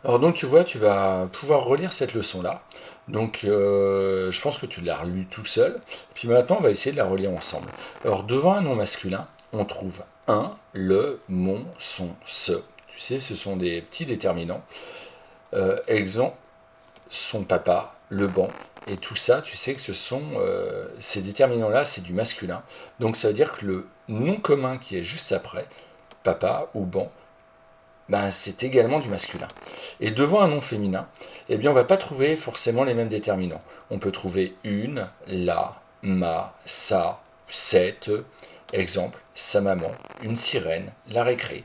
Alors donc tu vois, tu vas pouvoir relire cette leçon-là. Donc je pense que tu l'as relue tout seul. Puis maintenant, on va essayer de la relire ensemble. Alors devant un nom masculin, on trouve un, le, mon, son, ce. Tu sais, ce sont des petits déterminants. Exemple, son papa, le banc. Et tout ça, tu sais que ce sont ces déterminants-là, c'est du masculin. Donc ça veut dire que le nom commun qui est juste après, papa ou banc, ben, c'est également du masculin. Et devant un nom féminin, eh bien, on ne va pas trouver forcément les mêmes déterminants. On peut trouver une, la, ma, sa, cette. Exemple, sa maman, une sirène, la récré.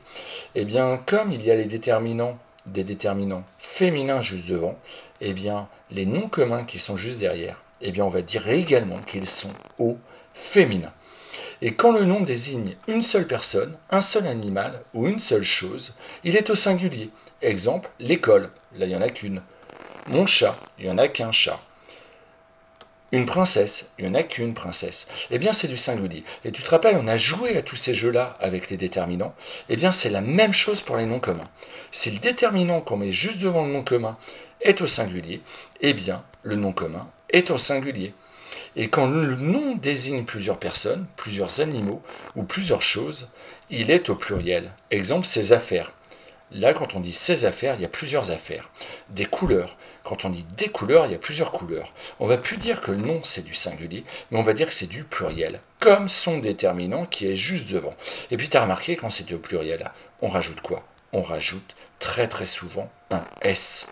Eh bien, comme il y a les déterminants, des déterminants féminins juste devant, eh bien, les noms communs qui sont juste derrière, eh bien, on va dire également qu'ils sont au féminin. Et quand le nom désigne une seule personne, un seul animal ou une seule chose, il est au singulier. Exemple, l'école, là il n'y en a qu'une. Mon chat, il n'y en a qu'un chat. Une princesse, il n'y en a qu'une princesse. Eh bien, c'est du singulier. Et tu te rappelles, on a joué à tous ces jeux-là avec les déterminants. Eh bien, c'est la même chose pour les noms communs. Si le déterminant qu'on met juste devant le nom commun est au singulier, eh bien, le nom commun est au singulier. Et quand le nom désigne plusieurs personnes, plusieurs animaux ou plusieurs choses, il est au pluriel. Exemple, ses affaires. Là, quand on dit ses affaires, il y a plusieurs affaires. Des couleurs. Quand on dit des couleurs, il y a plusieurs couleurs. On va plus dire que le nom c'est du singulier, mais on va dire que c'est du pluriel, comme son déterminant qui est juste devant. Et puis tu as remarqué, quand c'est au pluriel, on rajoute quoi? On rajoute très très souvent un S.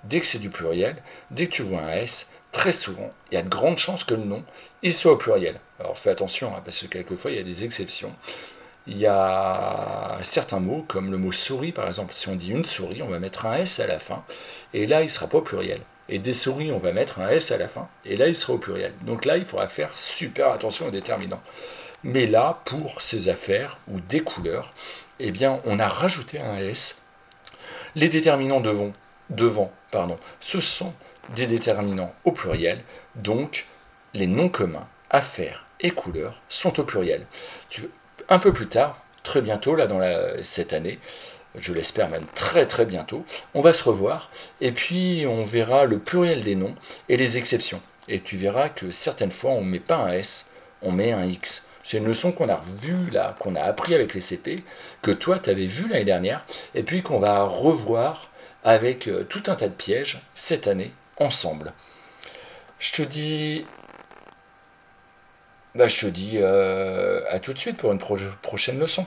Dès que c'est du pluriel, dès que tu vois un S, très souvent, il y a de grandes chances que le nom il soit au pluriel. Alors fais attention, hein, parce que quelquefois il y a des exceptions. Il y a certains mots, comme le mot souris par exemple. Si on dit une souris, on va mettre un S à la fin, et là il ne sera pas au pluriel. Et des souris, on va mettre un S à la fin, et là il sera au pluriel. Donc là, il faudra faire super attention aux déterminants. Mais là, pour ces affaires ou des couleurs, eh bien, on a rajouté un S. Les déterminants devant, ce sont des déterminants au pluriel, donc les noms communs, affaires et couleurs sont au pluriel. Un peu plus tard, très bientôt, là cette année, je l'espère même très très bientôt, on va se revoir et puis on verra le pluriel des noms et les exceptions. Et tu verras que certaines fois on ne met pas un S, on met un X. C'est une leçon qu'on a revue là, qu'on a appris avec les CP, que toi tu avais vu l'année dernière, et puis qu'on va revoir avec tout un tas de pièges cette année ensemble. Je te dis, je te dis à tout de suite pour une prochaine leçon.